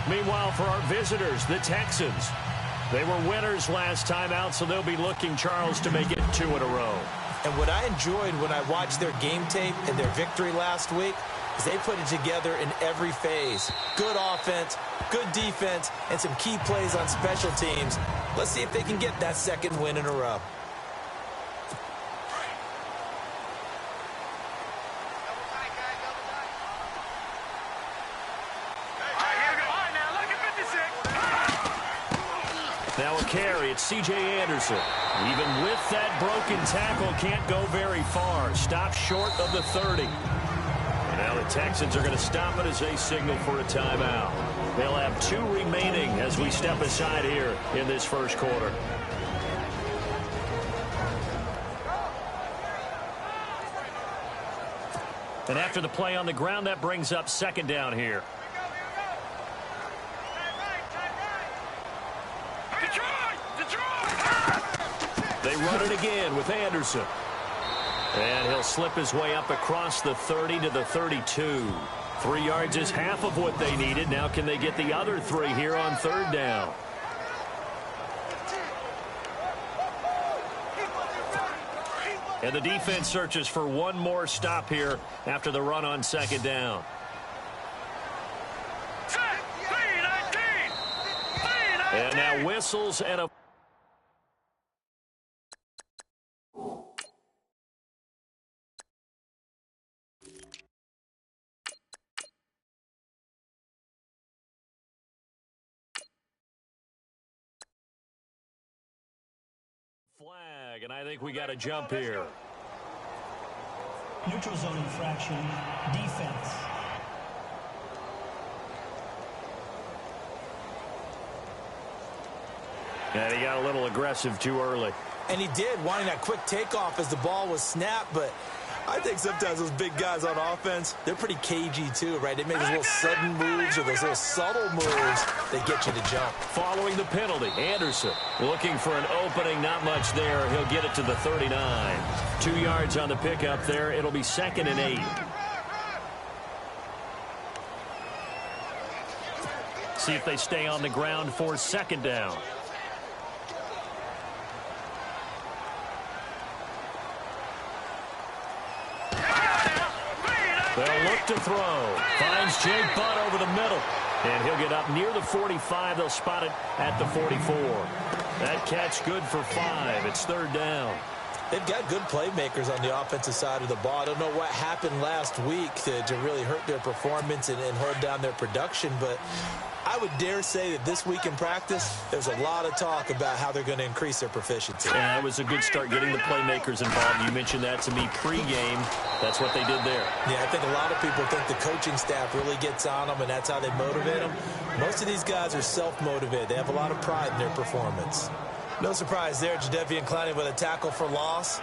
Meanwhile, for our visitors, the Texans, they were winners last time out, so they'll be looking, Charles, to make it 2 in a row. And what I enjoyed when I watched their game tape and their victory last week is they put it together in every phase. Good offense, good defense, and some key plays on special teams. Let's see if they can get that second win in a row. Now a carry, it's C.J. Anderson. Even with that broken tackle, can't go very far. Stop short of the 30. And now the Texans are going to stop it as they signal for a timeout. They'll have 2 remaining as we step aside here in this first quarter. And after the play on the ground, that brings up second down here. They run it again with Anderson. And he'll slip his way up across the 30 to the 32. 3 yards is half of what they needed. Now can they get the other 3 here on third down? And the defense searches for one more stop here after the run on second down. And now whistles and a flag, and I think we got a jump here. Neutral zone infraction, defense. And he got a little aggressive too early. And he did, wanting that quick takeoff as the ball was snapped, but I think sometimes those big guys on offense, they're pretty cagey too, right? They make those little sudden moves or those little subtle moves that get you to jump. Following the penalty, Anderson looking for an opening, not much there. He'll get it to the 39. 2 yards on the pickup there. It'll be 2nd and 8. See if they stay on the ground for second down. They'll look to throw. Finds Jake Butt over the middle. And he'll get up near the 45. They'll spot it at the 44. That catch good for 5. It's third down. They've got good playmakers on the offensive side of the ball. I don't know what happened last week to really hurt their performance and hold down their production, but I would dare say that this week in practice, there's a lot of talk about how they're going to increase their proficiency. Yeah, it was a good start getting the playmakers involved. You mentioned that to me pregame. That's what they did there. Yeah, I think a lot of people think the coaching staff really gets on them, and that's how they motivate them. Most of these guys are self-motivated. They have a lot of pride in their performance. No surprise there, Jadeveon Clowney with a tackle for loss.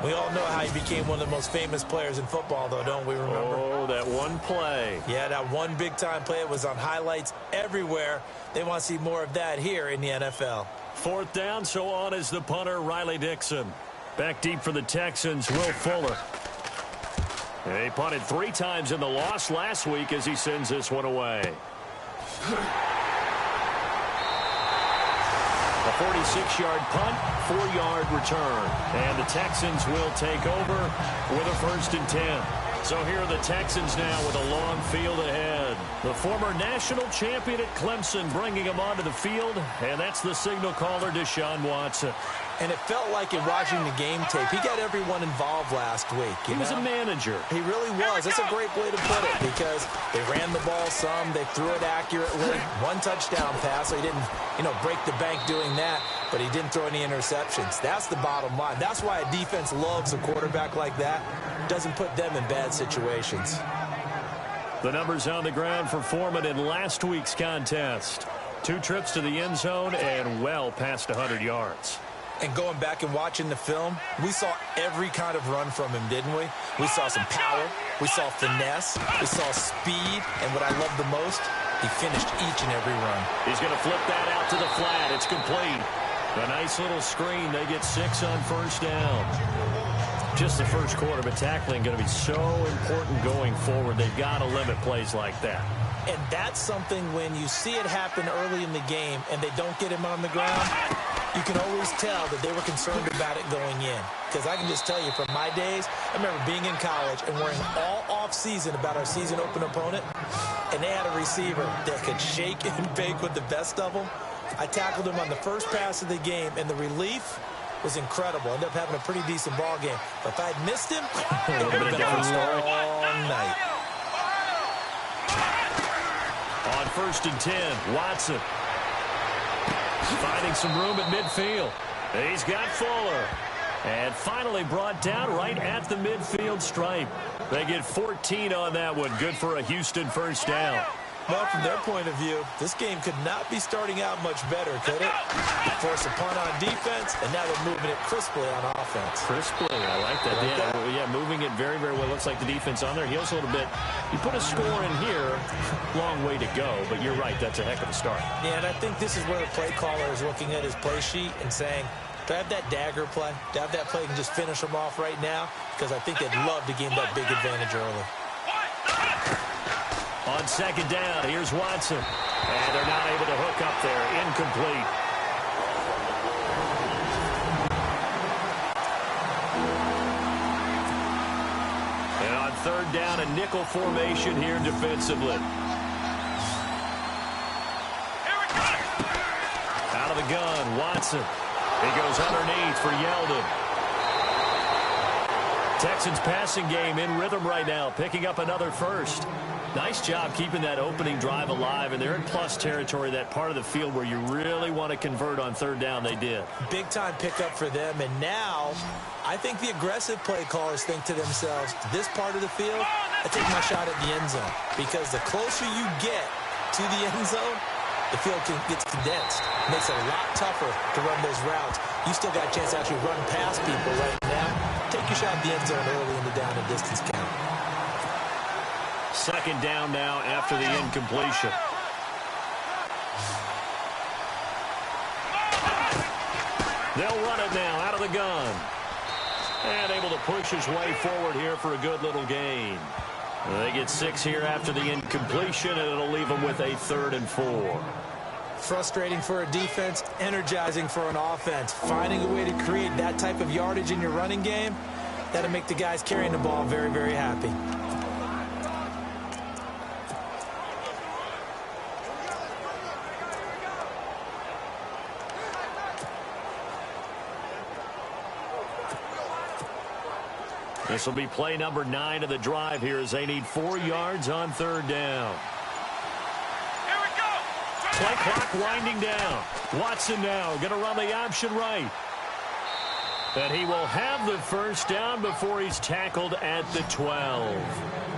We all know how he became one of the most famous players in football, though, don't we remember? Oh, that one play. Yeah, that one big-time play. It was on highlights everywhere. They want to see more of that here in the NFL. 4th down, so on is the punter, Riley Dixon. Back deep for the Texans, Will Fuller. He punted 3 times in the loss last week as he sends this one away. A 46-yard punt, 4-yard return. And the Texans will take over with a 1st and 10. So here are the Texans now with a long field ahead. The former national champion at Clemson bringing him onto the field, and that's the signal caller, Deshaun Watson. And it felt like in watching the game tape, he got everyone involved last week. He was a manager. He really was. That's a great way to put it because they ran the ball some, they threw it accurately. 1 touchdown pass, so he didn't, break the bank doing that, but he didn't throw any interceptions. That's the bottom line. That's why a defense loves a quarterback like that. Doesn't put them in bad situations. The numbers on the ground for Foreman in last week's contest. 2 trips to the end zone and well past 100 yards. And going back and watching the film, we saw every kind of run from him, didn't we? We saw some power. We saw finesse. We saw speed. And what I love the most, he finished each and every run. He's going to flip that out to the flat. It's complete. A nice little screen. They get 6 on 1st down. Just the first quarter, but tackling going to be so important going forward. They've got to limit plays like that. And that's something when you see it happen early in the game and they don't get him on the ground, you can always tell that they were concerned about it going in. Because I can just tell you from my days, I remember being in college and worrying all off-season about our season open opponent, and they had a receiver that could shake and bake with the best of them. I tackled him on the first pass of the game, and the relief was incredible. Ended up having a pretty decent ball game. But if I had missed him, it would have been a long night. On 1st and 10, Watson finding some room at midfield. He's got Fuller. And finally brought down right at the midfield stripe. They get 14 on that one. Good for a Houston first down. Well, from their point of view, this game could not be starting out much better, could it? Force a punt on defense, and now they're moving it crisply on offense. Crisply, I like that. Yeah, moving it very, very well. Looks like the defense on there heals a little bit. You put a score in here, long way to go, but you're right, that's a heck of a start. Yeah, and I think this is where the play caller is looking at his play sheet and saying, do I have that dagger play? Do I have that play and just finish them off right now? Because I think they'd love to gain that big advantage early. On 2nd down, here's Watson. And they're not able to hook up there. Incomplete. And on 3rd down, a nickel formation here defensively. Out of the gun, Watson. He goes underneath for Yeldon. Texans passing game in rhythm right now, picking up another first. Nice job keeping that opening drive alive, and they're in plus territory, that part of the field where you really want to convert on 3rd down. They did. Big-time pickup for them, and now I think the aggressive play callers think to themselves, this part of the field, I take my shot at the end zone, because the closer you get to the end zone, the field gets condensed. It makes it a lot tougher to run those routes. You still got a chance to actually run past people right now. Take your shot at the end zone early in the down and distance count. 2nd down now after the incompletion. They'll run it now out of the gun. And able to push his way forward here for a good little gain. They get 6 here after the incompletion, and it'll leave them with a 3rd and 4. Frustrating for a defense, energizing for an offense. Finding a way to create that type of yardage in your running game, that'll make the guys carrying the ball very, very happy. This will be play number 9 of the drive here as they need 4 yards on 3rd down. Here we go. Play clock winding down. Watson now going to run the option right. And he will have the first down before he's tackled at the 12.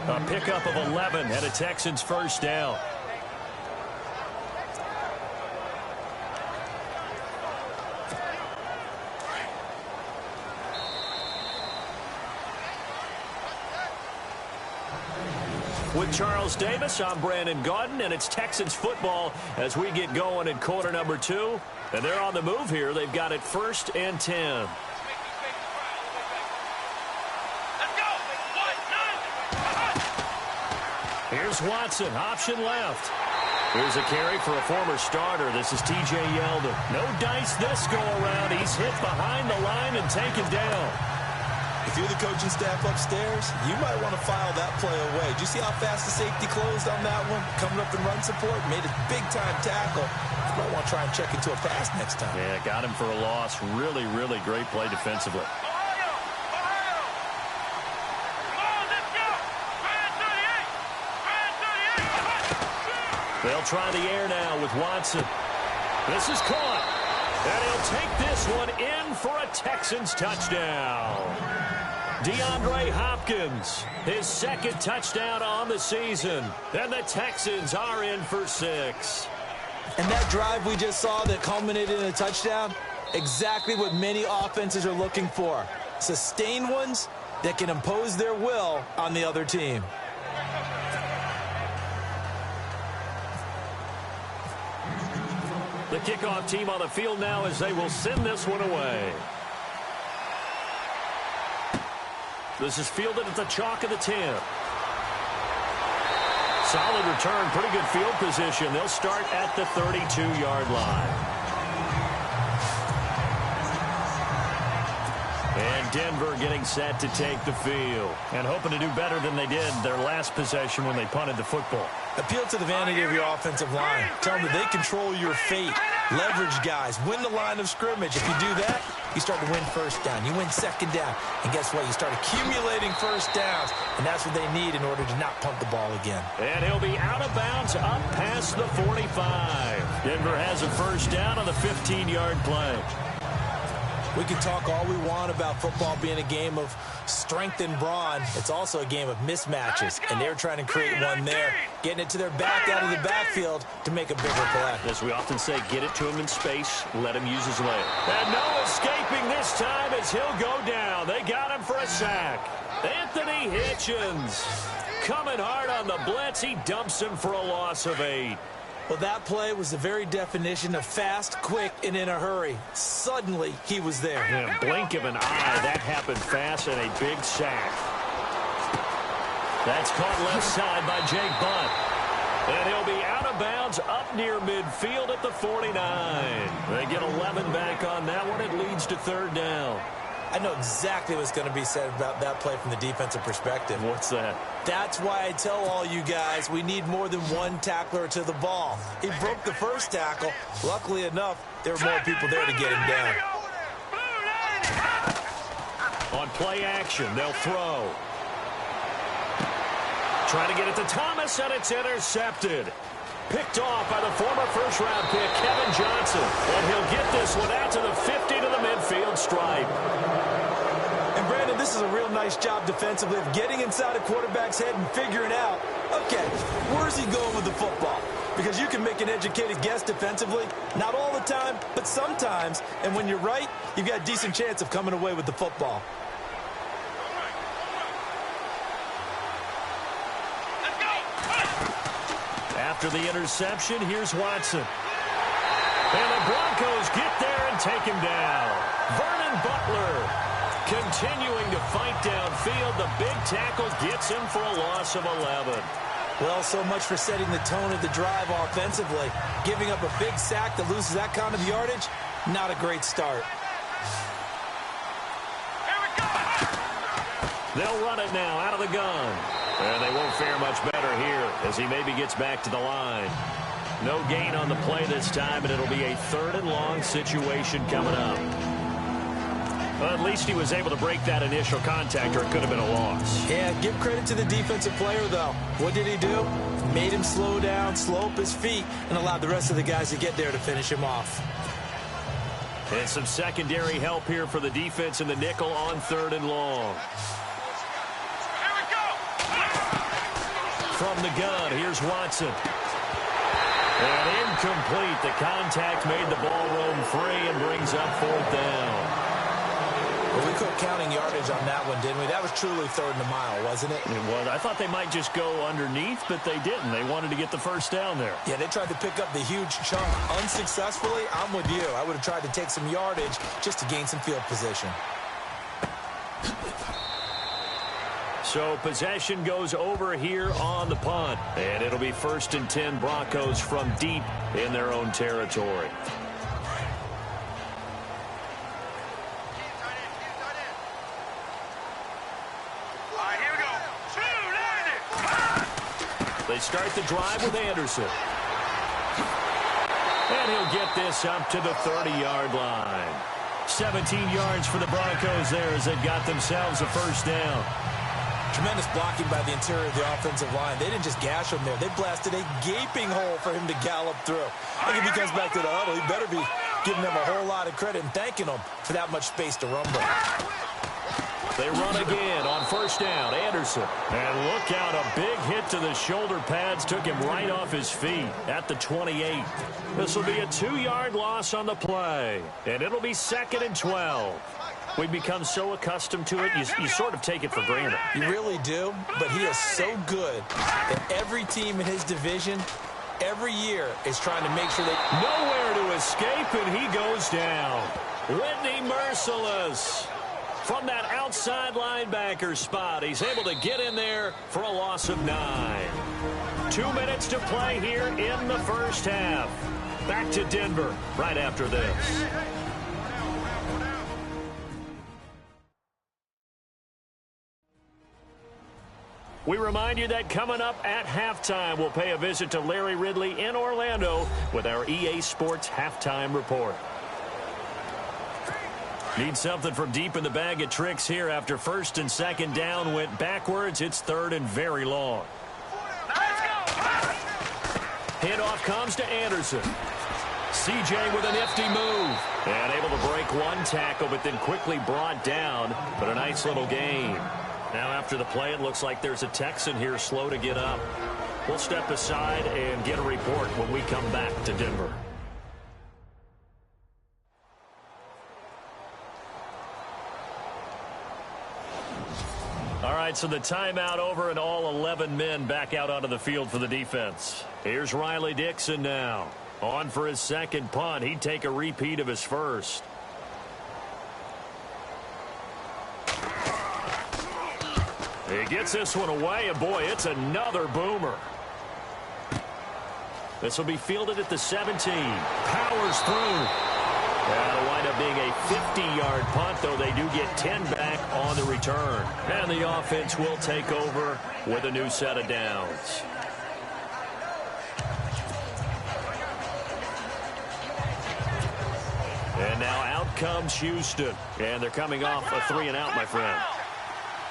A pickup of 11 and a Texans first down. With Charles Davis, I'm Brandon Gaudin, and it's Texans football as we get going in quarter number 2. And they're on the move here. They've got it 1st and 10. Here's Watson, option left. Here's a carry for a former starter. This is T.J. Yeldon. No dice this go around. He's hit behind the line and taken down. If you're the coaching staff upstairs, you might want to file that play away. Do you see how fast the safety closed on that one? Coming up in run support, made a big-time tackle. You might want to try and check into a pass next time. Yeah, got him for a loss. Really, really great play defensively. They'll try the air now with Watson. This is caught. And he'll take this one in for a Texans touchdown. DeAndre Hopkins, his 2nd touchdown on the season. And the Texans are in for 6. And that drive we just saw that culminated in a touchdown, exactly what many offenses are looking for. Sustained ones that can impose their will on the other team. The kickoff team on the field now as they will send this one away. This is fielded at the chalk of the 10. Solid return, pretty good field position. They'll start at the 32-yard line. And Denver getting set to take the field and hoping to do better than they did their last possession when they punted the football. Appeal to the vanity of your offensive line. Tell them that they control your fate. Leverage guys. Win the line of scrimmage. If you do that, you start to win first down. You win second down. And guess what? You start accumulating first downs. And that's what they need in order to not punt the ball again. And he'll be out of bounds up past the 45. Denver has a first down on the 15-yard play. We can talk all we want about football being a game of strength and brawn. It's also a game of mismatches, and they're trying to create one there, getting it to their back out of the backfield to make a bigger play. As we often say, get it to him in space, let him use his leg. And no escaping this time as he'll go down. They got him for a sack. Anthony Hitchens coming hard on the blitz. He dumps him for a loss of 8. Well, that play was the very definition of fast, quick, and in a hurry. Suddenly, he was there. Yeah, blink of an eye, that happened fast, and a big sack. That's caught left side by Jake Butt. And he'll be out of bounds up near midfield at the 49. They get 11 back on that one. It leads to third down. I know exactly what's going to be said about that play from the defensive perspective. What's that? That's why I tell all you guys we need more than one tackler to the ball. He broke the first tackle. Luckily enough, there were more people there to get him down. On play action, they'll throw. Trying to get it to Thomas, and it's intercepted. Picked off by the former first-round pick, Kevin Johnson. And he'll get this one out to the 50 to the midfield stripe. And, Brandon, this is a real nice job defensively of getting inside a quarterback's head and figuring out, okay, where's he going with the football? Because you can make an educated guess defensively, not all the time, but sometimes. And when you're right, you've got a decent chance of coming away with the football. After the interception, here's Watson. And the Broncos get there and take him down. Vernon Butler continuing to fight downfield. The big tackle gets him for a loss of 11. Well, so much for setting the tone of the drive offensively. Giving up a big sack that loses that kind of yardage, not a great start. They'll run it now out of the gun. And they won't fare much better here as he maybe gets back to the line. No gain on the play this time, and it'll be a third and long situation coming up. Well, at least he was able to break that initial contact, or it could have been a loss. Yeah, give credit to the defensive player, though. What did he do? Made him slow down, slow up his feet, and allowed the rest of the guys to get there to finish him off. And some secondary help here for the defense in the nickel on third and long. From the gun, here's Watson. And incomplete. The contact made the ball roam free and brings up fourth down. Well, we quit counting yardage on that one, didn't we? That was truly third and a mile, wasn't it? It was. I thought they might just go underneath, but they didn't. They wanted to get the first down there. Yeah, they tried to pick up the huge chunk unsuccessfully. I'm with you. I would have tried to take some yardage just to gain some field position. So possession goes over here on the punt. And it'll be 1st and 10 Broncos from deep in their own territory. They start the drive with Anderson. And he'll get this up to the 30-yard line. 17 yards for the Broncos there as they got themselves a first down. Tremendous blocking by the interior of the offensive line. They didn't just gash him there. They blasted a gaping hole for him to gallop through. I think if he comes back to the huddle, he better be giving them a whole lot of credit and thanking them for that much space to rumble. They run again on first down. Anderson. And look out, a big hit to the shoulder pads took him right off his feet at the 28. This will be a 2-yard loss on the play. And it'll be 2nd and 12. We've become so accustomed to it, you sort of take it for granted. You really do, but he is so good that every team in his division, every year, is trying to make sure they... Nowhere to escape, and he goes down. Whitney Merciless. From that outside linebacker spot, he's able to get in there for a loss of 9. 2 minutes to play here in the first half. Back to Denver right after this. We remind you that coming up at halftime, we'll pay a visit to Larry Ridley in Orlando with our EA Sports Halftime Report. Need something from deep in the bag of tricks here after first and second down went backwards. It's third and very long. Handoff comes to Anderson. CJ with a nifty move. And able to break one tackle, but then quickly brought down. But a nice little gain. Now after the play, it looks like there's a Texan here slow to get up. We'll step aside and get a report when we come back to Denver. All right, so the timeout over and all 11 men back out onto the field for the defense. Here's Riley Dixon now. On for his second punt. He'd take a repeat of his first. He gets this one away, and boy, it's another boomer. This will be fielded at the 17. Powers through. That'll wind up being a 50-yard punt, though they do get 10 back on the return. And the offense will take over with a new set of downs. And now out comes Houston. And they're coming off a 3-and-out, my friend.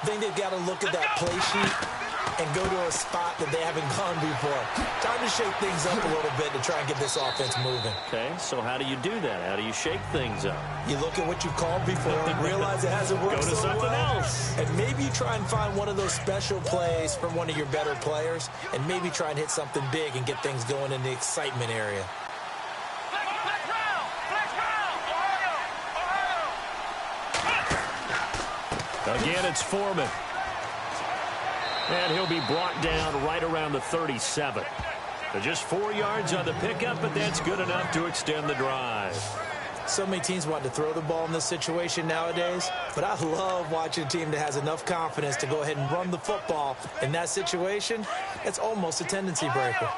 I think they've got to look at that play sheet and go to a spot that they haven't gone before. Time to shake things up a little bit to try and get this offense moving. Okay, so how do you do that? How do you shake things up? You look at what you called before and realize it hasn't worked Go to so something well. else. And maybe you try and find one of those special plays from one of your better players and maybe try and hit something big and get things going in the excitement area. Again, it's Foreman. And he'll be brought down right around the 37. They're just 4 yards on the pickup, but that's good enough to extend the drive. So many teams want to throw the ball in this situation nowadays, but I love watching a team that has enough confidence to go ahead and run the football. In that situation, it's almost a tendency breaker.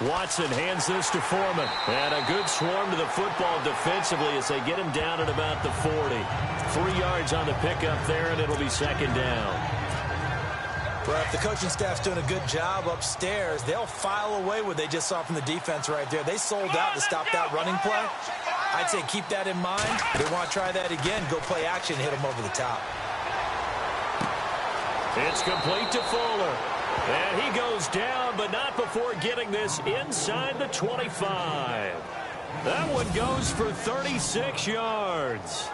Watson hands this to Foreman. And a good swarm to the football defensively as they get him down at about the 40. 3 yards on the pickup there, and it'll be second down. Well, if the coaching staff's doing a good job upstairs, they'll file away what they just saw from the defense right there. They sold out to stop that running play. I'd say keep that in mind. If they want to try that again, go play action, hit them over the top. It's complete to Fuller. And he goes down, but not before getting this inside the 25. That one goes for 36 yards.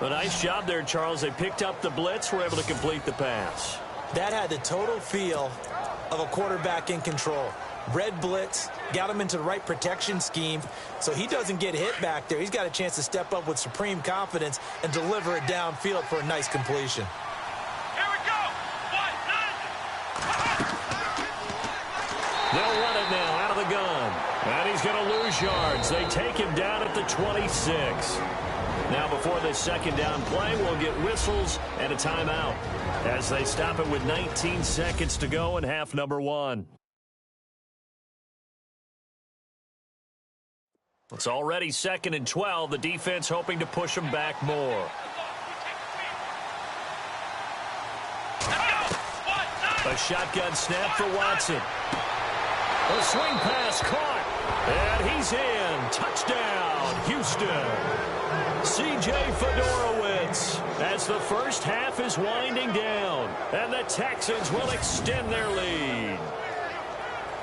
A nice job there, Charles. They picked up the blitz, were able to complete the pass. That had the total feel of a quarterback in control. Red blitz, got him into the right protection scheme, so he doesn't get hit back there. He's got a chance to step up with supreme confidence and deliver it downfield for a nice completion. They'll run it now out of the gun. And he's going to lose yards. They take him down at the 26. Now before this second down play, we'll get whistles and a timeout as they stop it with 19 seconds to go in half number 1. It's already 2nd and 12. The defense hoping to push them back more. A shotgun snap for Watson. A swing pass caught. And he's in. Touchdown, Houston. C.J. Fedorowicz as the first half is winding down. And the Texans will extend their lead.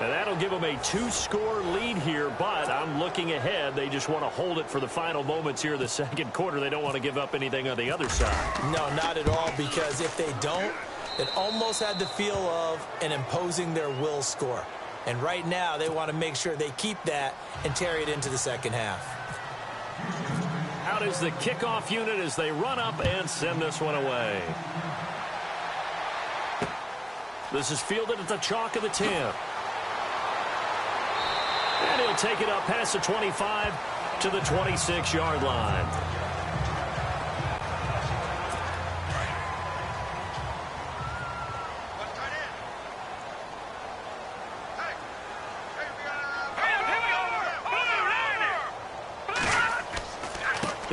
And that'll give them a 2-score lead here, but I'm looking ahead. They just want to hold it for the final moments here in the second quarter. They don't want to give up anything on the other side. No, not at all, because if they don't, it almost had the feel of an imposing their will score. And right now, they want to make sure they keep that and carry it into the second half. Out is the kickoff unit as they run up and send this one away. This is fielded at the chalk of the 10. And he'll take it up past the 25 to the 26-yard line.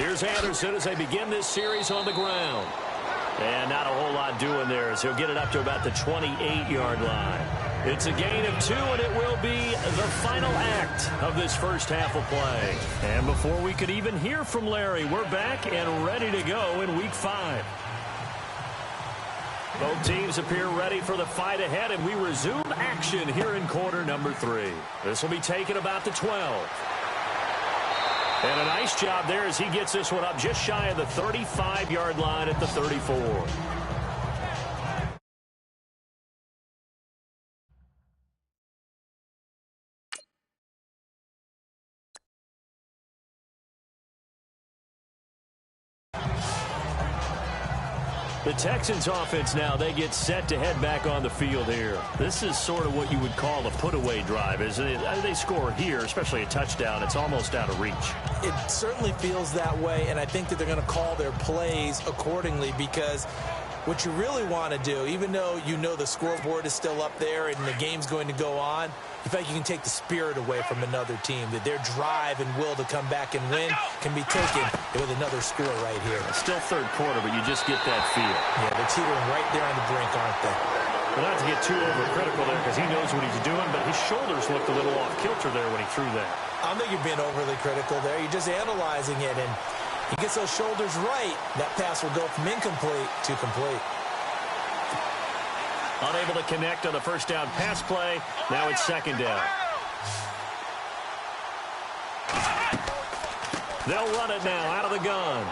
Here's Anderson as they begin this series on the ground. And not a whole lot doing there as he'll get it up to about the 28-yard line. It's a gain of 2, and it will be the final act of this first half of play. And before we could even hear from Larry, we're back and ready to go in Week 5. Both teams appear ready for the fight ahead, and we resume action here in quarter number 3. This will be taken about the 12. And a nice job there as he gets this one up just shy of the 35-yard line at the 34. The Texans offense now, they get set to head back on the field here. This is sort of what you would call a put-away drive, isn't it? They score here, especially a touchdown. It's almost out of reach. It certainly feels that way, and I think that they're going to call their plays accordingly because what you really want to do, even though you know the scoreboard is still up there and the game's going to go on, you feel like you can take the spirit away from another team, that their drive and will to come back and win can be taken with another score right here. It's still third quarter, but you just get that feel. Yeah, they're teetering right there on the brink, aren't they? Well, not to get too overcritical there because he knows what he's doing, but his shoulders looked a little off kilter there when he threw that. I don't think you're being overly critical there. You're just analyzing it, and he gets those shoulders right. That pass will go from incomplete to complete. Unable to connect on the first down pass play. Now it's second down. They'll run it now out of the gun.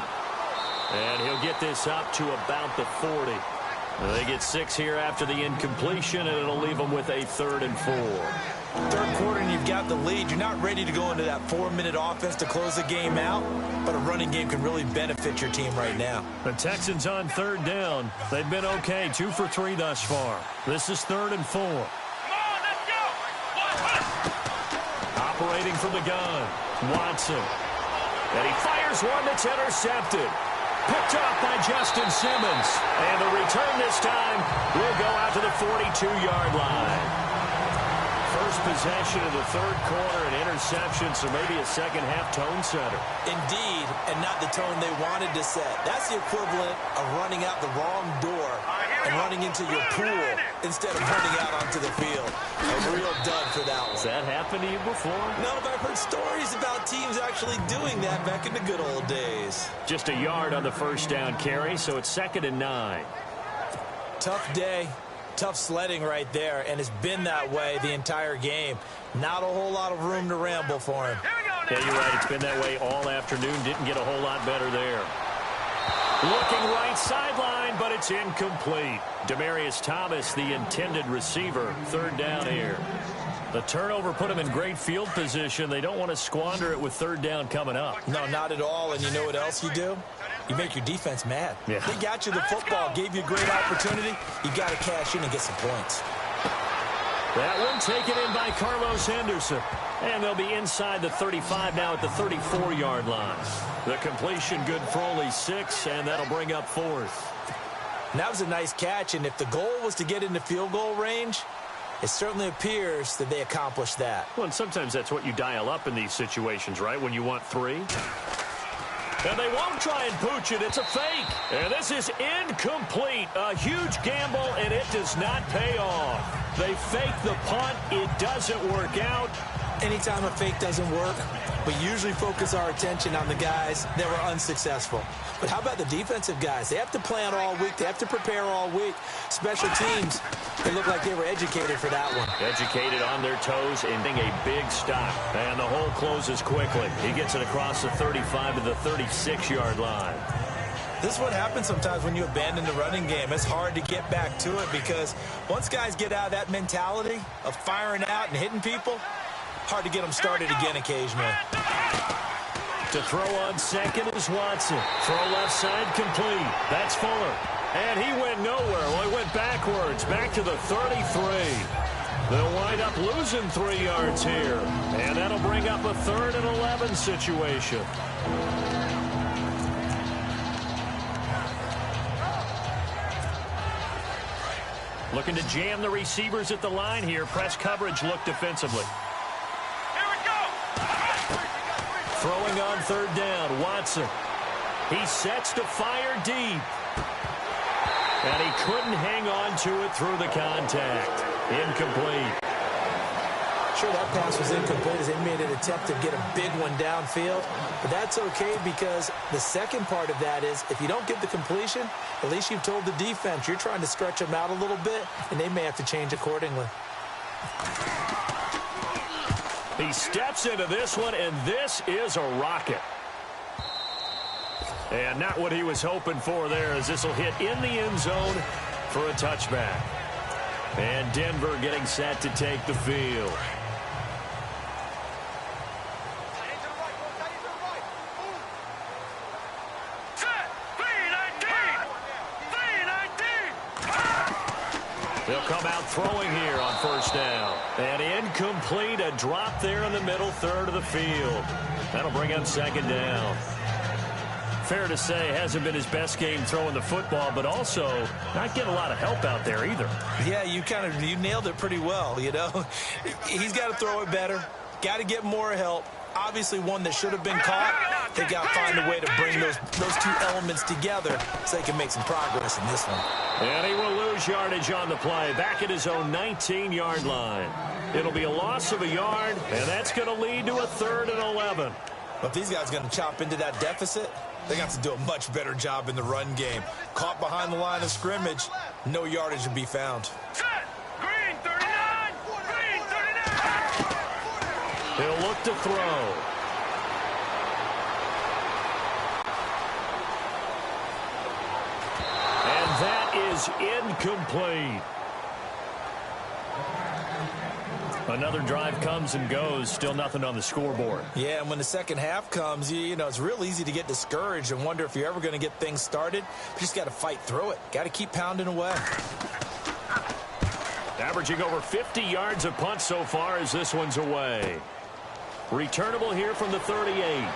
And he'll get this up to about the 40. They get 6 here after the incompletion, and it'll leave them with a 3rd and 4. Third quarter, and you've got the lead. You're not ready to go into that 4-minute offense to close the game out, but a running game can really benefit your team right now. The Texans on 3rd down. They've been okay, 2 for 3 thus far. This is 3rd and 4. Come on, let's go. Operating from the gun, Watson. And he fires one that's intercepted. Picked off by Justin Simmons. And the return this time will go out to the 42-yard line. First possession of the third quarter, an interception, so maybe a second-half tone setter. Indeed, and not the tone they wanted to set. That's the equivalent of running out the wrong door and running into your pool instead of running out onto the field. A real dud for that one. Has that happened to you before? No, but I've heard stories about teams actually doing that back in the good old days. Just a yard on the first down carry, so it's 2nd and 9. Tough day. Tough sledding right there, and it's been that way the entire game. Not a whole lot of room to ramble for him. Yeah, you're right. It's been that way all afternoon. Didn't get a whole lot better there. Looking right sideline, but it's incomplete. Demaryius Thomas, the intended receiver. 3rd down here. The turnover put him in great field position. They don't want to squander it with 3rd down coming up. No, not at all. And you know what else you do? You make your defense mad. Yeah. They got you the football, gave you a great opportunity. You got to cash in and get some points. That one taken in by Carlos Henderson. And they'll be inside the 35 now at the 34-yard line. The completion good for only 6, and that'll bring up 4th. And that was a nice catch, and if the goal was to get into field goal range, it certainly appears that they accomplished that. Well, and sometimes that's what you dial up in these situations, right, when you want 3. And they won't try and pooch it. It's a fake. And this is incomplete. A huge gamble, and it does not pay off. They fake the punt. It doesn't work out. Anytime a fake doesn't work, we usually focus our attention on the guys that were unsuccessful. But how about the defensive guys? They have to plan all week. They have to prepare all week. Special teams, they look like they were educated for that one. Educated on their toes, ending a big stop. And the hole closes quickly. He gets it across the 35 to the 36-yard line. This is what happens sometimes when you abandon the running game. It's hard to get back to it because once guys get out of that mentality of firing out and hitting people, hard to get them started again occasionally. To throw on second is Watson. Throw left side complete. That's Fuller. And he went nowhere. Well, he went backwards, back to the 33. They'll wind up losing 3 yards here. And that'll bring up a 3rd and 11 situation. Looking to jam the receivers at the line here. Press coverage look defensively. Here we go. Throwing on 3rd down, Watson. He sets to fire deep. And he couldn't hang on to it through the contact. Incomplete. Sure, that pass was incomplete as they made an attempt to get a big one downfield. But that's okay because the second part of that is if you don't get the completion, at least you've told the defense you're trying to stretch them out a little bit, and they may have to change accordingly. He steps into this one, and this is a rocket. And not what he was hoping for there as this will hit in the end zone for a touchback. And Denver getting set to take the field. They'll come out throwing here on first down. And incomplete, a drop there in the middle third of the field. That'll bring up second down. Fair to say, hasn't been his best game throwing the football, but also not getting a lot of help out there either. Yeah, you nailed it pretty well, you know. He's got to throw it better, got to get more help. Obviously one that should have been caught. They got to find a way to bring those two elements together so they can make some progress in this one. And he will lose yardage on the play, back at his own 19-yard line. It'll be a loss of a yard, and that's going to lead to a 3rd and 11. But if these guys are going to chop into that deficit, they got to do a much better job in the run game. Caught behind the line of scrimmage, no yardage to be found. Green 39! Green 39! He'll look to throw. And that is incomplete. Another drive comes and goes, still nothing on the scoreboard. Yeah, and when the second half comes, you know, it's real easy to get discouraged and wonder if you're ever going to get things started. You just got to fight through it. Got to keep pounding away. Averaging over 50 yards a punt so far as this one's away. Returnable here from the 38.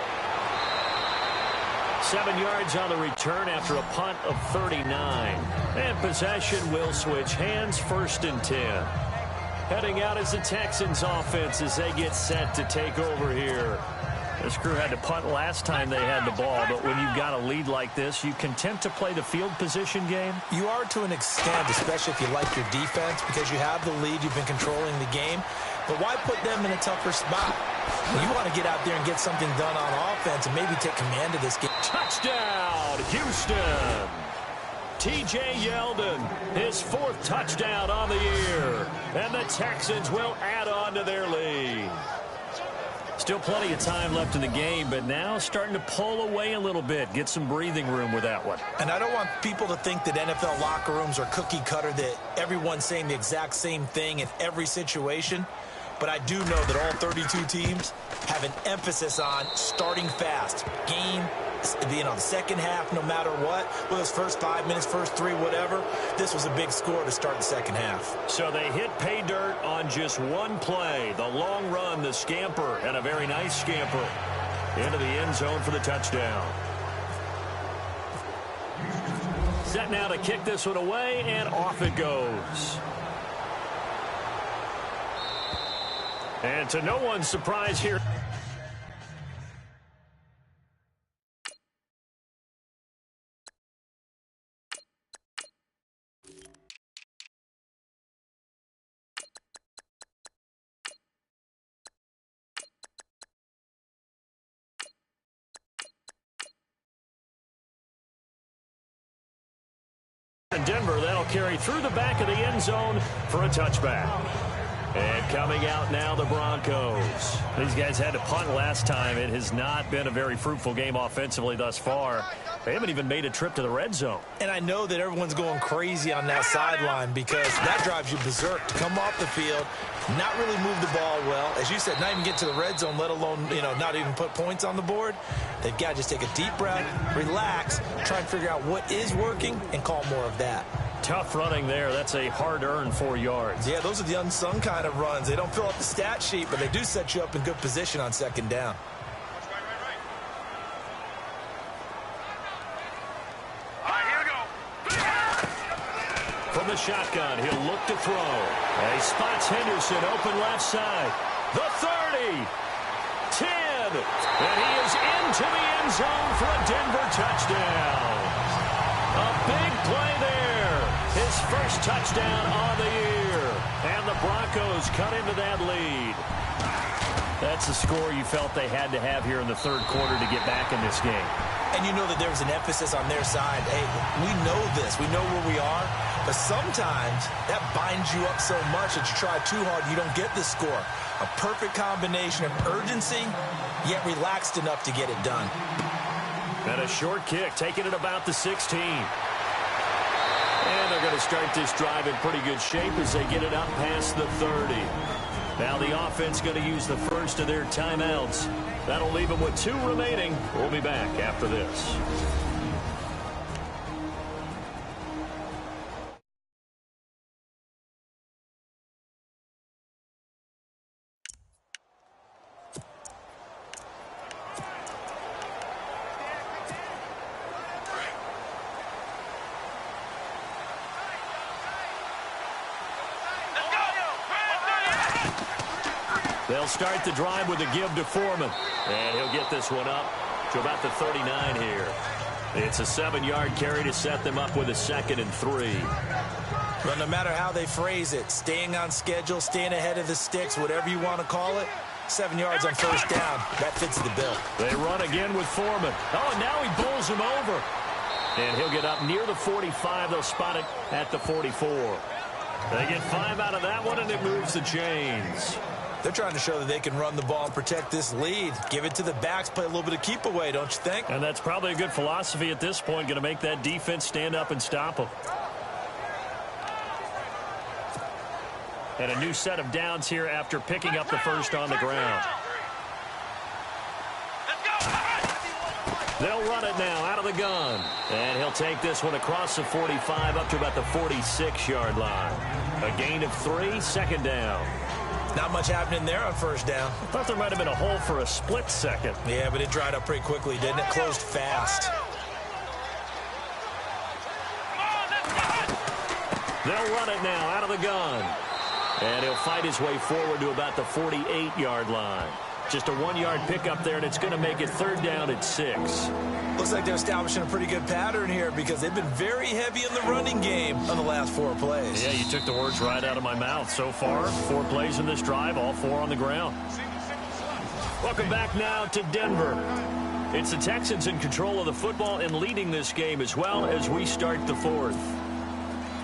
7 yards on the return after a punt of 39. And possession will switch hands, 1st and 10. Heading out as the Texans offense as they get set to take over here. This crew had to punt last time they had the ball, but when you've got a lead like this, you content to play the field position game? You are to an extent, especially if you like your defense, because you have the lead, you've been controlling the game. But why put them in a tougher spot? You want to get out there and get something done on offense and maybe take command of this game. Touchdown, Houston! T.J. Yeldon, his 4th touchdown on the year. And the Texans will add on to their lead. Still plenty of time left in the game, but now starting to pull away a little bit. Get some breathing room with that one. And I don't want people to think that NFL locker rooms are cookie cutter, that everyone's saying the exact same thing in every situation. But I do know that all 32 teams have an emphasis on starting fast. Game, you know, the second half, no matter what, whether it's first 5 minutes, first 3, whatever, this was a big score to start the second half. So they hit pay dirt on just one play. The long run, the scamper, and a very nice scamper into the end zone for the touchdown. Set now to kick this one away, and off it goes. And to no one's surprise here. In Denver, that'll carry through the back of the end zone for a touchback. And coming out now, the Broncos. These guys had to punt last time. It has not been a very fruitful game offensively thus far. They haven't even made a trip to the red zone. And I know that everyone's going crazy on that sideline because that drives you berserk to come off the field, not really move the ball well. As you said, not even get to the red zone, let alone, you know, not even put points on the board. They've got to just take a deep breath, relax, try and figure out what is working and call more of that. Tough running there. That's a hard-earned 4 yards. Yeah, those are the unsung kind of runs. They don't fill up the stat sheet, but they do set you up in good position on second down. All right, here we go. From the shotgun, he'll look to throw. And he spots Henderson open left side. The 30, 10, again. And he is into the end zone for a Denver touchdown. A big play there. His first touchdown on the year. And the Broncos cut into that lead. That's the score you felt they had to have here in the third quarter to get back in this game. And you know that there was an emphasis on their side. Hey, we know this. We know where we are. But sometimes that binds you up so much that you try too hard, you don't get the score. A perfect combination of urgency, yet relaxed enough to get it done. And a short kick, taking it about the 16. And they're going to start this drive in pretty good shape as they get it up past the 30. Now the offense going to use the first of their timeouts. That'll leave them with 2 remaining. We'll be back after this. They'll start the drive with a give to Foreman. And he'll get this one up to about the 39 here. It's a 7-yard carry to set them up with a 2nd and 3. Well, no matter how they phrase it, staying on schedule, staying ahead of the sticks, whatever you want to call it, 7 yards on first down. That fits the bill. They run again with Foreman. Oh, and now he bowls him over. And he'll get up near the 45. They'll spot it at the 44. They get 5 out of that one, and it moves the chains. They're trying to show that they can run the ball and protect this lead. Give it to the backs, play a little bit of keep away, don't you think? And that's probably a good philosophy at this point, going to make that defense stand up and stop them. And a new set of downs here after picking up the first on the ground. They'll run it now out of the gun. And he'll take this one across the 45 up to about the 46-yard line. A gain of 3, 2nd down. Not much happening there on first down. I thought there might have been a hole for a split second. Yeah, but it dried up pretty quickly, didn't it? Closed fast. They'll run it now out of the gun. And he'll fight his way forward to about the 48-yard line. Just a 1-yard pickup there, and it's going to make it 3rd down at 6. Looks like they're establishing a pretty good pattern here because they've been very heavy in the running game on the last 4 plays. Yeah, you took the words right out of my mouth. So far, 4 plays in this drive, all 4 on the ground. Welcome back now to Denver. It's the Texans in control of the football and leading this game as well as we start the 4th.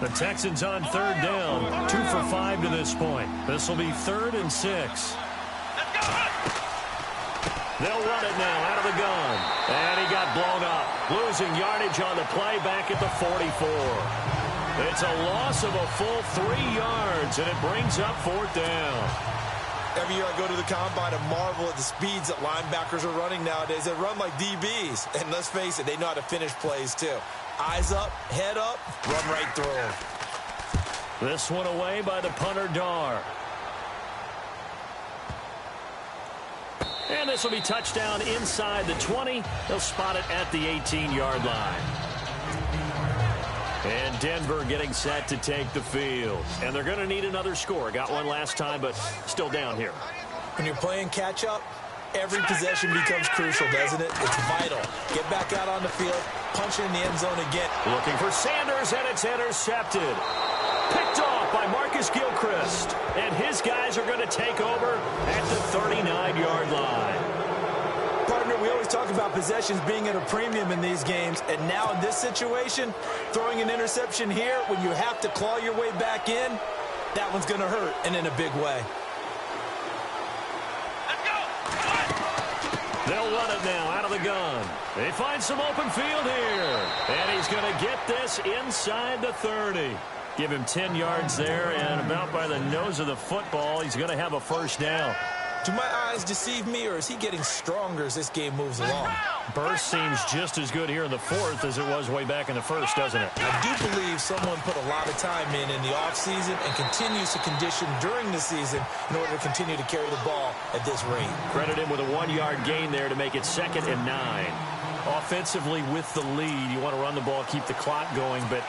The Texans on 3rd down, 2 for 5 to this point. This will be 3rd and 6. They'll run it now out of the gun. And he got blown up. Losing yardage on the play back at the 44. It's a loss of a full 3 yards, and it brings up 4th down. Every year I go to the combine and marvel at the speeds that linebackers are running nowadays. They run like DBs. And let's face it, they know how to finish plays too. Eyes up, head up, run right through them. This one away by the punter, Dar. And this will be touchdown inside the 20. They'll spot it at the 18-yard line. And Denver getting set to take the field. And they're going to need another score. Got one last time, but still down here. When you're playing catch-up, every possession becomes crucial, doesn't it? It's vital. Get back out on the field, punch it in the end zone again. Looking for Sanders, and it's intercepted. Picked off by Marcus Gilchrist. And his guys are going to take over at the 39-yard line. Partner, we always talk about possessions being at a premium in these games. And now in this situation, throwing an interception here when you have to claw your way back in, that one's going to hurt, and in a big way. They'll run it now out of the gun. They find some open field here. And he's going to get this inside the 30. Give him 10 yards there, and about by the nose of the football, he's going to have a first down. Do my eyes deceive me, or is he getting stronger as this game moves along? Burst seems just as good here in the 4th as it was way back in the 1st, doesn't it? I do believe someone put a lot of time in the offseason and continues to condition during the season in order to continue to carry the ball at this rate. Credit him with a 1-yard gain there to make it 2nd and 9. Offensively with the lead, you want to run the ball, keep the clock going, but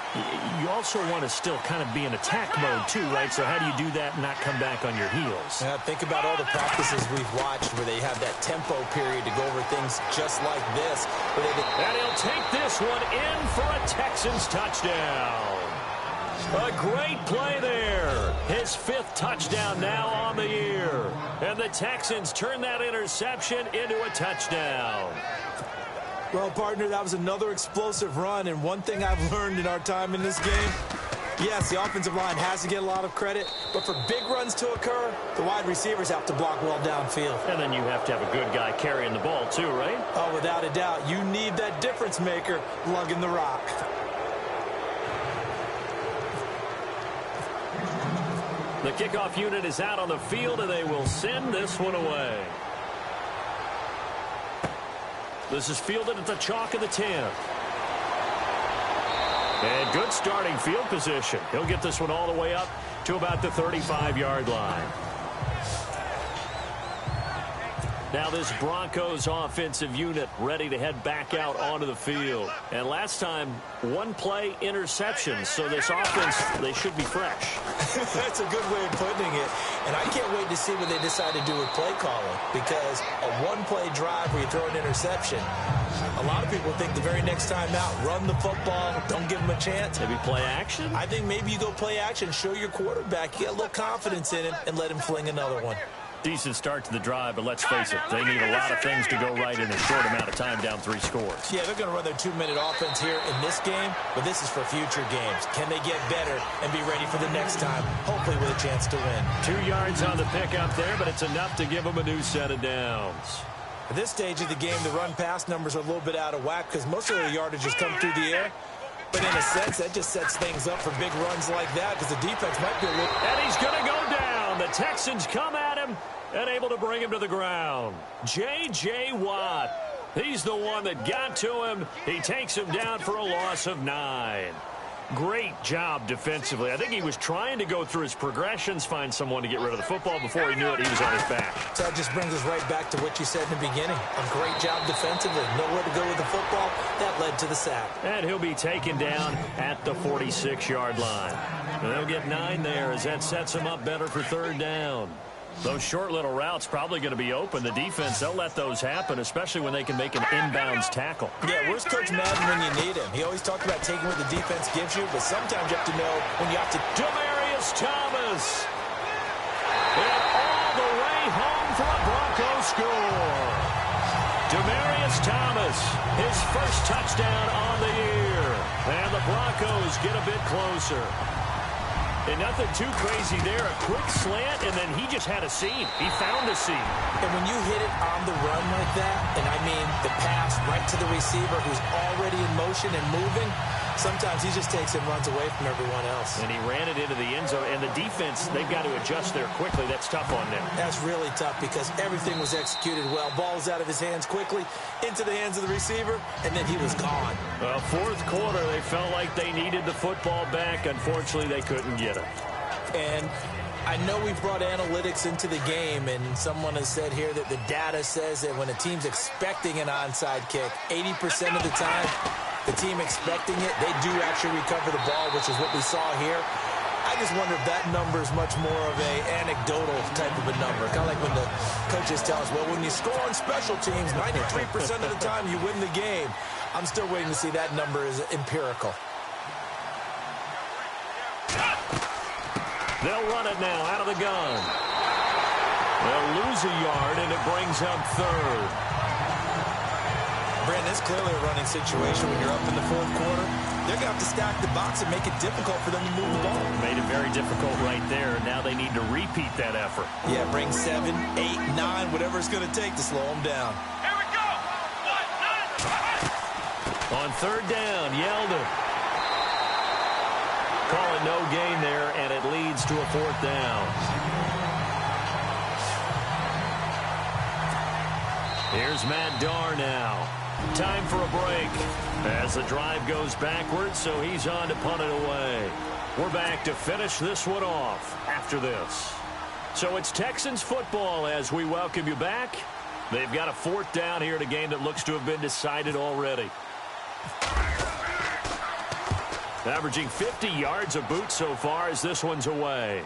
you also want to still kind of be in attack mode too, right? So how do you do that and not come back on your heels? Yeah, think about all the practices we've watched where they have that tempo period to go over things just like this. And he'll take this one in for a Texans touchdown. A great play there. His 5th touchdown now on the year. And the Texans turn that interception into a touchdown. Well, partner, that was another explosive run, and one thing I've learned in our time in this game, yes, the offensive line has to get a lot of credit, but for big runs to occur, the wide receivers have to block well downfield. And then you have to have a good guy carrying the ball too, right? Oh, without a doubt. You need that difference maker lugging the rock. The kickoff unit is out on the field, and they will send this one away. This is fielded at the chalk of the 10. And good starting field position. He'll get this one all the way up to about the 35-yard line. Now this Broncos offensive unit ready to head back out onto the field. And last time, 1-play interception. So this offense, they should be fresh. That's a good way of putting it. And I can't wait to see what they decide to do with play calling. Because a 1-play drive where you throw an interception, a lot of people think the very next time out, run the football, don't give them a chance. Maybe play action? I think maybe you go play action, show your quarterback, you get a little confidence in him, and let him fling another one. Decent start to the drive, but let's face it, they need a lot of things to go right in a short amount of time, down 3 scores. Yeah, they're going to run their 2-minute offense here in this game, but this is for future games. Can they get better and be ready for the next time, hopefully with a chance to win? 2 yards on the pickup there, but it's enough to give them a new set of downs. At this stage of the game, the run-pass numbers are a little bit out of whack because most of their yardage has come through the air. But in a sense, that just sets things up for big runs like that because the defense might be a little... And he's going to go down. The Texans come at him and able to bring him to the ground. J.J. Watt. He's the one that got to him. He takes him down for a loss of 9. Great job defensively. I think he was trying to go through his progressions, find someone to get rid of the football. Before he knew it, he was on his back. So that just brings us right back to what you said in the beginning. A great job defensively. Nowhere to go with the football. That led to the sack. And he'll be taken down at the 46-yard line. And they'll get 9 there as that sets him up better for 3rd down. Those short little routes probably going to be open. The defense, they'll let those happen, especially when they can make an inbounds tackle. Yeah, where's Coach Madden when you need him? He always talked about taking what the defense gives you, but sometimes you have to know when you have to... Demaryius Thomas. And all the way home for a Broncos score. Demaryius Thomas, his first touchdown on the year. And the Broncos get a bit closer. And nothing too crazy there. A quick slant, and then he just had a seam. He found a seam. And when you hit it on the run like that, and I mean the pass right to the receiver who's already in motion and moving, sometimes he just takes and runs away from everyone else. And he ran it into the end zone. And the defense, they've got to adjust there quickly. That's tough on them. That's really tough because everything was executed well. Ball's out of his hands quickly, into the hands of the receiver, and then he was gone. Well, 4th quarter, they felt like they needed the football back. Unfortunately, they couldn't get it. And I know we've brought analytics into the game, and someone has said here that the data says that when a team's expecting an onside kick, 80% of the time, the team expecting it, they do actually recover the ball, which is what we saw here. I just wonder if that number is much more of a anecdotal type of a number. Kind of like when the coaches tell us, well, when you score on special teams, 93% of the time you win the game. I'm still waiting to see that number is empirical. They'll run it now out of the gun. They'll lose a yard, and it brings up 3rd. Brandon, it's clearly a running situation when you're up in the 4th quarter. They're going to have to stack the box and make it difficult for them to move the ball. Made it very difficult right there. Now they need to repeat that effort. Yeah, bring 7, 8, 9, whatever it's going to take to slow them down. Here we go. 1, 9. On 3rd down, Yeldon. Call it no gain there, and it leads to a 4th down. Here's Matt Darr now. Time for a break as the drive goes backwards, so he's on to punt it away. We're back to finish this one off after this. So it's Texans football as we welcome you back. They've got a 4th down here in a game that looks to have been decided already. Averaging 50 yards a boot so far as this one's away.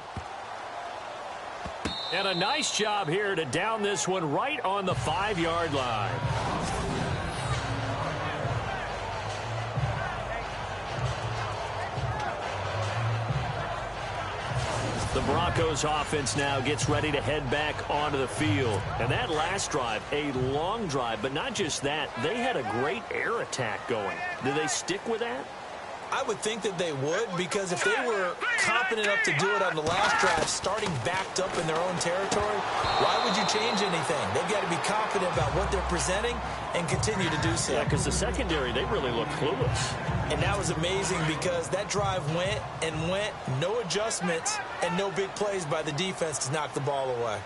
And a nice job here to down this one right on the 5-yard line. The Broncos offense now gets ready to head back onto the field. And that last drive, a long drive, but not just that, they had a great air attack going. Do they stick with that? I would think that they would, because if they were confident enough to do it on the last drive, starting backed up in their own territory, why would you change anything? They've got to be confident about what they're presenting and continue to do so. Yeah, because the secondary, they really looked clueless. And that was amazing because that drive went and went, no adjustments, and no big plays by the defense to knock the ball away.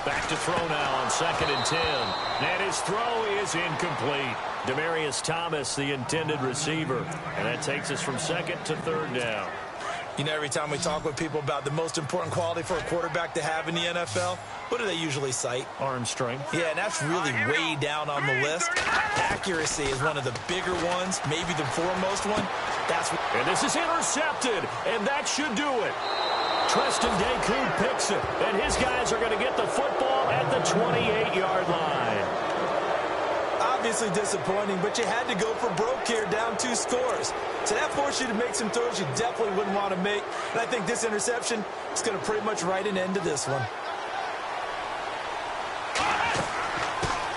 Back to throw now on 2nd and 10. And his throw is incomplete. Demaryius Thomas, the intended receiver. And that takes us from 2nd to 3rd down. You know, every time we talk with people about the most important quality for a quarterback to have in the NFL, what do they usually cite? Arm strength. Yeah, and that's really way down on the list. Accuracy is one of the bigger ones, maybe the foremost one. And this is intercepted, and that should do it. Treston Deku picks it, and his guys are going to get the football at the 28-yard line. Obviously disappointing, but you had to go for broke here, down 2 scores. So that forced you to make some throws you definitely wouldn't want to make. And I think this interception is going to pretty much write an end to this one.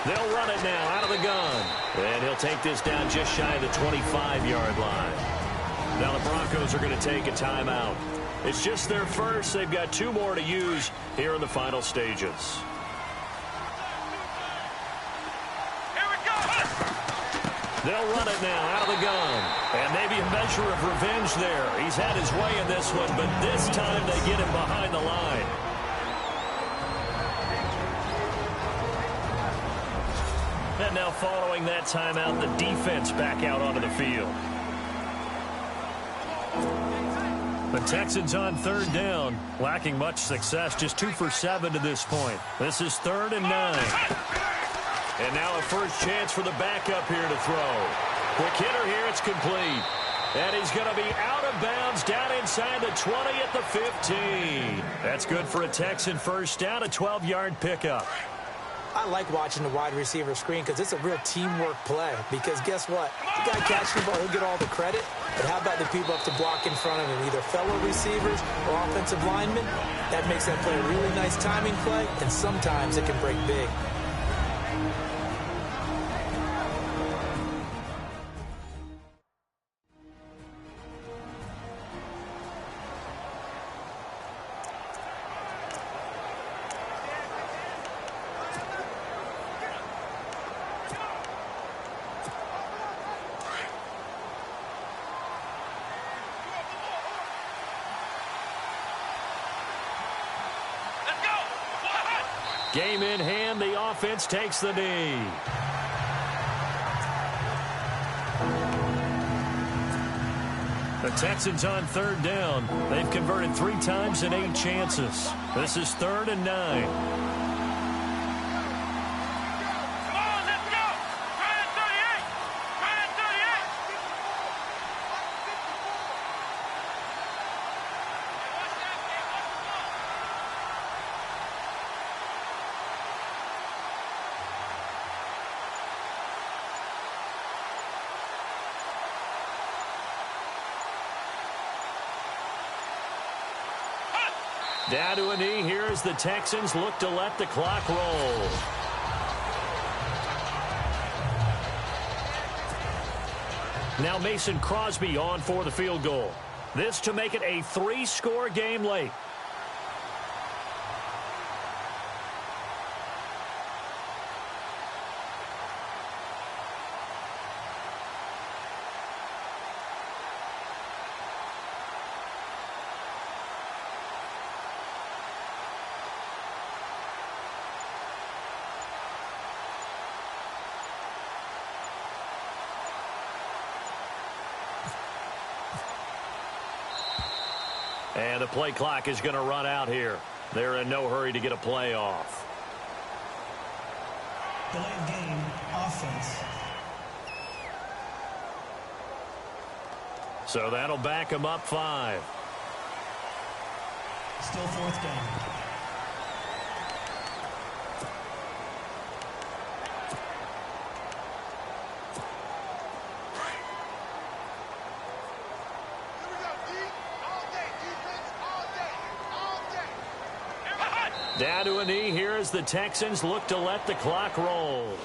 They'll run it now out of the gun. And he'll take this down just shy of the 25-yard line. Now the Broncos are going to take a timeout. It's just their first. They've got 2 more to use here in the final stages. They'll run it now out of the gun. And maybe a measure of revenge there. He's had his way in this one, but this time they get him behind the line. And now following that timeout, the defense back out onto the field. The Texans on 3rd down, lacking much success, just 2 for 7 to this point. This is 3rd and 9. And now a first chance for the backup here to throw. Quick hitter here, it's complete. And he's going to be out of bounds down inside the 20 at the 15. That's good for a Texan first down, a 12-yard pickup. I like watching the wide receiver screen because it's a real teamwork play. Because guess what? The guy catching the ball, he'll get all the credit. But how about the people up to block in front of him, either fellow receivers or offensive linemen? That makes that play a really nice timing play, and sometimes it can break big. Game in hand, the offense takes the knee. The Texans on 3rd down. They've converted 3 times in 8 chances. This is 3rd and 9. Down to a knee here as the Texans look to let the clock roll. Now Mason Crosby on for the field goal. This to make it a 3-score game late. And the play clock is going to run out here. They're in no hurry to get a play off. Delay of game, offense. So that'll back them up 5. Still 4th down. Down to a knee here as the Texans look to let the clock roll.